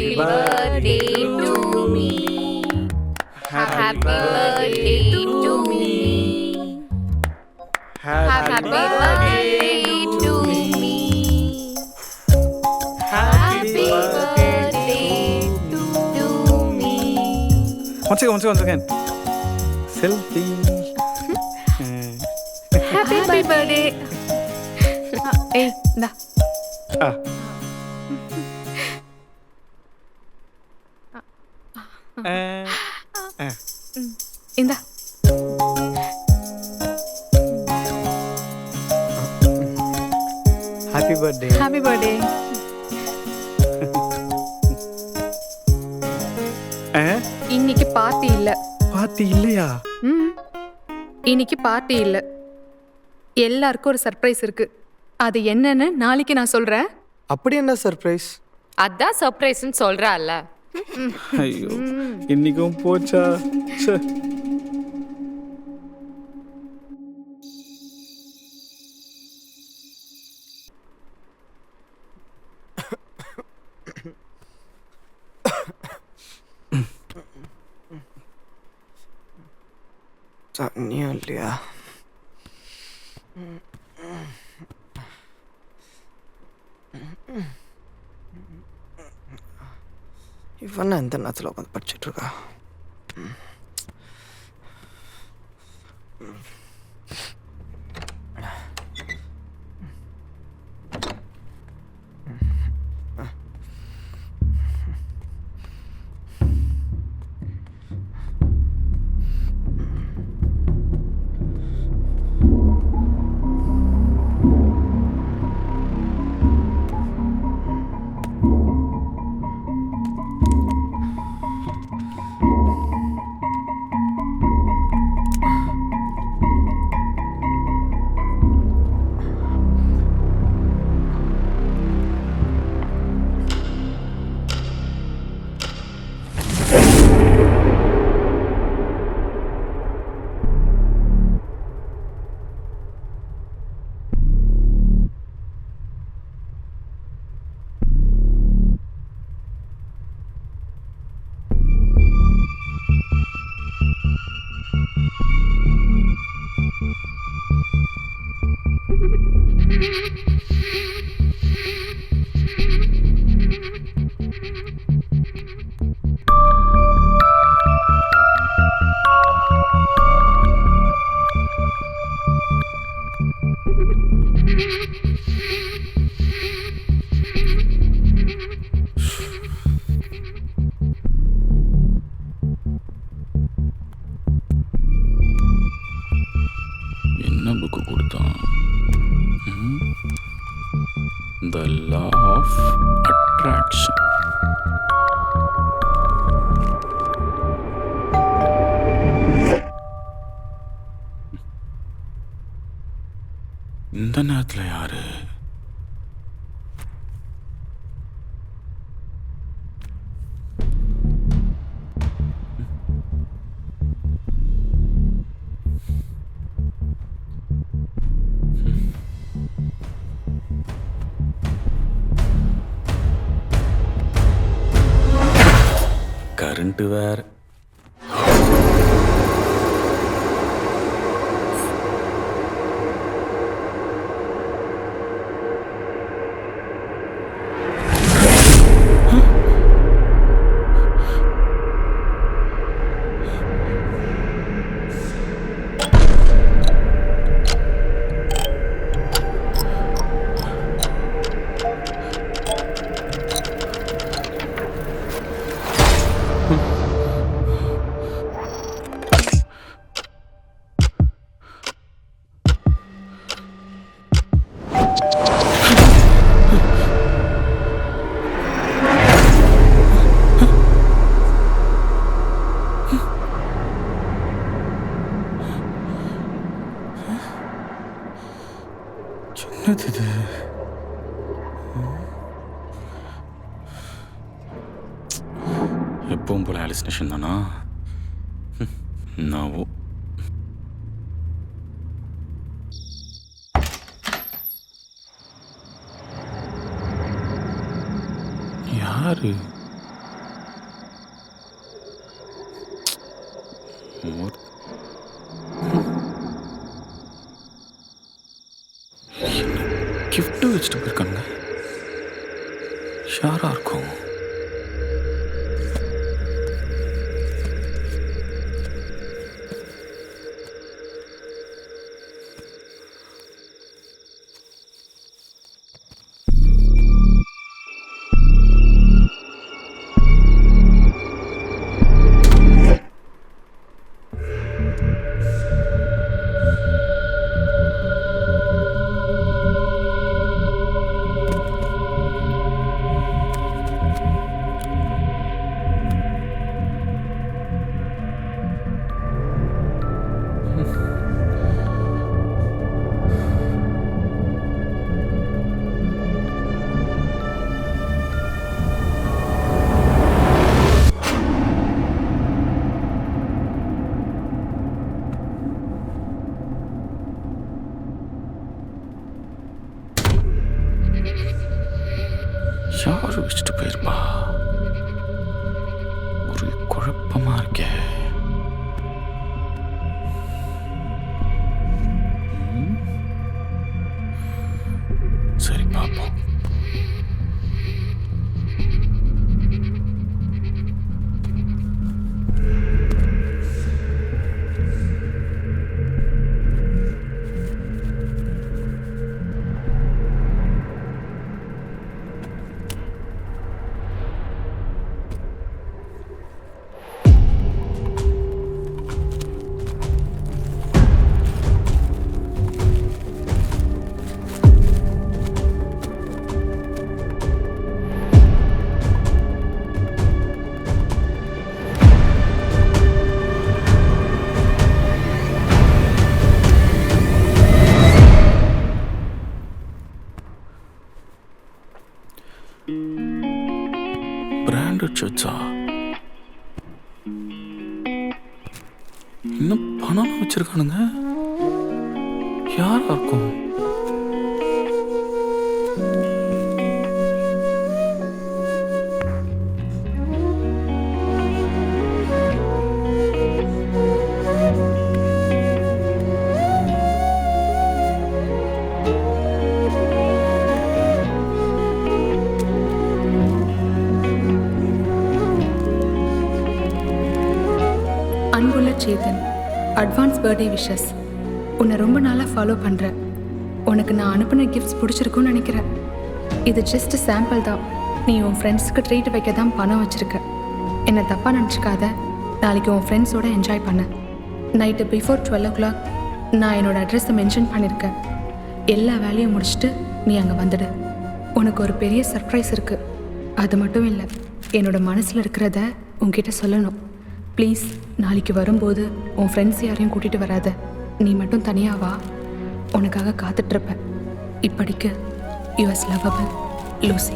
Happy birthday to me. Happy birthday to me. Happy birthday to me. Happy birthday to me. One second. Selfie. Happy birthday. ஏய் இந்தா. இந்தா. Happy birthday. Happy birthday. இன்னைக்கு party இல்ல. Party இல்லையா? இன்னைக்கு party இல்ல. எல்லாருக்கும் ஒரு சர்ப்ரைஸ் இருக்கு. அது என்னன்னு நாளைக்கு நான் சொல்றேன். அப்படி என்ன சர்ப்ரைஸ்? அதான் சர்ப்ரைஸ்னு சொல்றால. ஐயோ இன்னைக்கும் போச்சா? தண்ணியா இல்லையா? இவன் எந்த நேரத்தில் உட்காந்து படிச்சுட்டு இருக்கா? என்ன புக்கு கொடுத்தான்? த லா ஆஃப் அட்ராக்ஷன். இந்த நேரத்தில் யாரு? கரண்ட் வேற. என்னது இது? எப்பவும் போல ஹாலுசினேஷன் தானா? நாவோ யாரு? வச்சுட்டு போயிருக்கானுங்க. யாரா இருக்கும்? யாரு வச்சுட்டு போயிருப்பா? ஒரு குழப்பமா இருக்கே. சரி பாப்போம். பிராண்டட் ஷர்ட்ஸா? இன்னும் பணம் வச்சிருக்கானுங்க. யாரா இருக்கும்? அன்புள்ள சேதன், அட்வான்ஸ் பர்த்டே விஷஸ். உன்னை ரொம்ப நாளாக ஃபாலோ பண்ணுறேன். உனக்கு நான் அனுப்பின கிஃப்ட்ஸ் பிடிச்சிருக்குன்னு நினைக்கிறேன். இது ஜஸ்ட் சாம்பிள் தான். நீ உன் ஃப்ரெண்ட்ஸுக்கு ட்ரீட் வைக்க தான் பணம் வச்சுருக்க. என்னை தப்பாக நினச்சிக்காத. நாளைக்கு உன் ஃப்ரெண்ட்ஸோடு என்ஜாய் பண்ண. நைட்டு பிஃபோர் 12 o'clock நான் என்னோடய அட்ரஸை மென்ஷன் பண்ணியிருக்கேன். எல்லா வேலையும் முடிச்சுட்டு நீ அங்கே வந்துடு. உனக்கு ஒரு பெரிய சர்ப்ரைஸ் இருக்குது. அது மட்டும் இல்லை, என்னோடய மனசில் இருக்கிறத உன்கிட்ட சொல்லணும். ப்ளீஸ், நாளைக்கு வரும்போது உன் ஃப்ரெண்ட்ஸ் யாரையும் கூட்டிகிட்டு வராத. நீ மட்டும் தனியாக வா. உனக்காக காத்துட்ருப்பேன். இப்படிக்கு யுஎஸ் லவபிள் லூசி.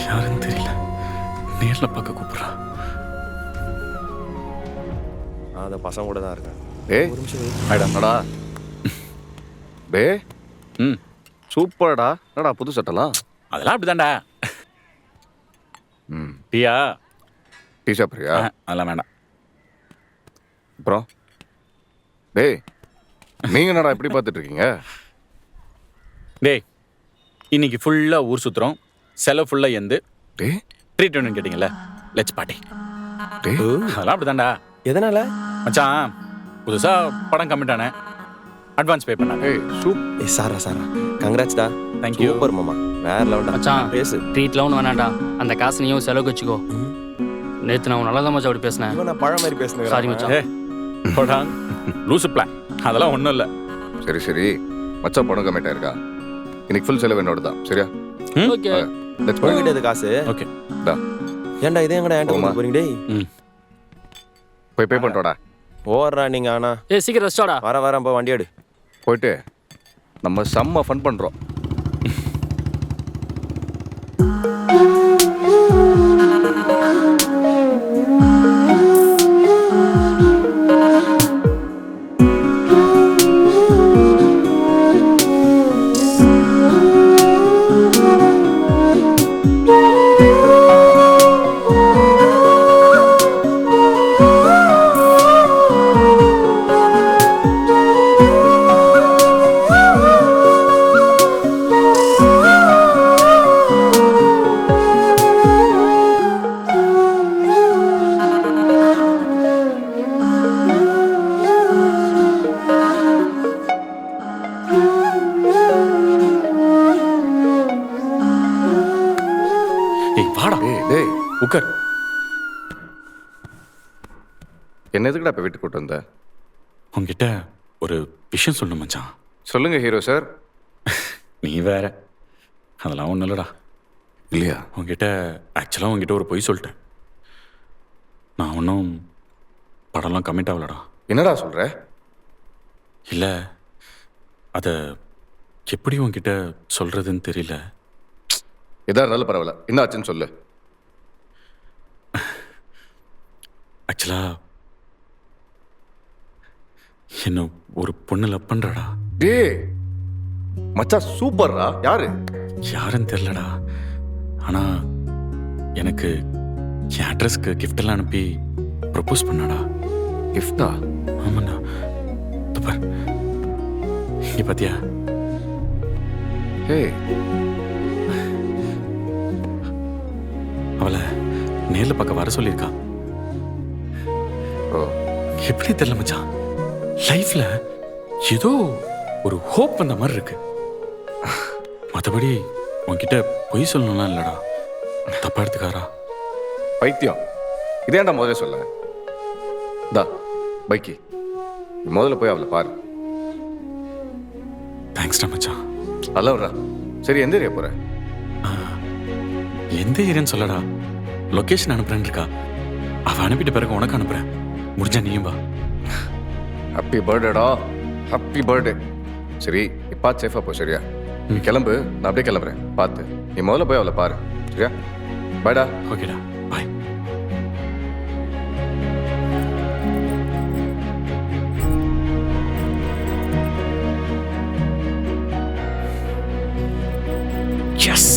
யாருன்னு தெரியல. நேர்ல பார்க்க கூப்பிடுறா. அந்த பசங்க கூட தான் இருக்கேன். டேய் ஆயிடாடா. டேய் ம் சூப்பர்டா. என்னடா புது சட்டெல்லாம்? அதெல்லாம் அப்படிதான்டா. ம் டீயா? டீ சாப்பிட்றியா? அதெல்லாம் வேண்டாம். அப்புறம் டேய் நீங்கள் என்னடா இப்படி பார்த்துட்டு இருக்கீங்க? டேய், இன்னைக்கு ஃபுல்லாக ஊர் சுற்றுறோம். செலவு ஃபுல்லாக எந்து டேய் ட்ரீட் வேணும்னு கேட்டிங்கல்ல, லெட்ஸ் பார்ட்டி. டேய் அதெல்லாம் அப்படிதான்டா. எதனால? மச்சான் புதுசாக படம் கம்மிட் ஆனேன். அட்வான்ஸ் பே பண்ணாங்க. ஏய் சாரா கங்க்ராட்ஸ்டா. தேங்க்யூ. சூப்பர் மாமா, வேற லெவல்டா. மச்சான் பேசு. ட்ரீட்லாம் ஒன்று வேணாண்டா. அந்த காசு நீயும் செலவுக்கு வச்சுக்கோ. நேற்று நான் நல்லா தான் மச்சான் அப்படி பேசினேன். இவன் நான் பழம் மாதிரி பேசுனேன். சாரி மச்சான். போடாங் லூசு பிளான். அதெல்லாம் ஒன்றும் இல்லை. சரி சரி மச்சான் படம் கம்மிட்டாக இருக்கா? இன்னைக்கு ஃபுல் செலவு என்னோட தான். சரியா? ஓகே. லெட்ஸ் போய்கிட்டே இது காசு. ஓகே டா. ஏன்டா இதே எங்கடா ஏன்டா போமா. கொண்டு போறீங்க? டேய் ம் போய் பே பண்ணிட்டோடா. ஓடுறா நீங்க. ஆனா சீக்கிரம் ரெஸ்டாடா. வரேன் போ, வண்டி எடு. போயிட்டு நம்ம செம்ம ஃபன் பண்ணுறோம். உட்கார். என்ன எதுக்குடா இப்போ வீட்டுக்கு கூட்டு வந்த? உங்ககிட்ட ஒரு விஷயம் சொல்லணும் மச்சான். சொல்லுங்க ஹீரோ சார். நீ வேற. அதெல்லாம் ஒன்றும் இல்லைடா. இல்லையா? உங்ககிட்ட ஆக்சுவலாக உங்ககிட்ட ஒரு பொய் சொல்லிட்டேன். நான் ஒன்றும் படம்லாம் கமிட் ஆகலடா. என்னடா சொல்ற? இல்லை, அதை எப்படி உங்ககிட்ட சொல்கிறதுன்னு தெரியல. எதா இருந்தாலும் பரவாயில்ல, என்ன ஆச்சுன்னு சொல்லு. ஆக்சுவலாக என்ன ஒரு பொண்ணு லவ் பண்ணுறாடா. டே மச்சான் சூப்பர்ரா. யாரு? யாருன்னு தெரிலடா. ஆனால் எனக்கு என் அட்ரஸ்க்கு கிஃப்டெல்லாம் அனுப்பி ப்ரப்போஸ் பண்ணாடா. கிஃப்டா? ஆமாண்ணா. பார், இங்கே பார்த்தியா? ஹே, அவளை நேரில் பார்க்க வர சொல்லியிருக்கா. ஓ, எப்படி தெரியல மச்சான், லைஃப்ல ஏதோ ஒரு ஹோப் வந்த மாதிரி இருக்கு. மற்றபடி உன்கிட்ட பொய் சொல்லணும்லாம் இல்லடா. தப்பா எடுத்துக்காரா? பைத்தியம். இதேண்டா முதல்ல சொல்ல. தா பைக்கி, நீ முதல்ல போய் அவளை பாரு. தேங்க்ஸ்டா மச்சான். அல்லவரா. சரி, எந்த ஏரியா போற? எந்த ஏரியான்னு சொல்லடா. லொக்கேஷன் அனுப்புறேன்னு இருக்கா. அவ அனுப்பிட்ட பிறகு உனக்கு அனுப்புறேன். முடிஞ்சா நீயும் வா. ஹாப்பி பர்த்டேடா. Happy birthday. சரி, நீ பார்த்து சேஃபா போ. சரியா? நீ கிளம்பு, நான் அப்படியே கிளம்புறேன். பார்த்து நீ முதல்ல போய் அவளை பாரு. சரியா? பாய்டா. ஓகேடா, பாய். எஸ்.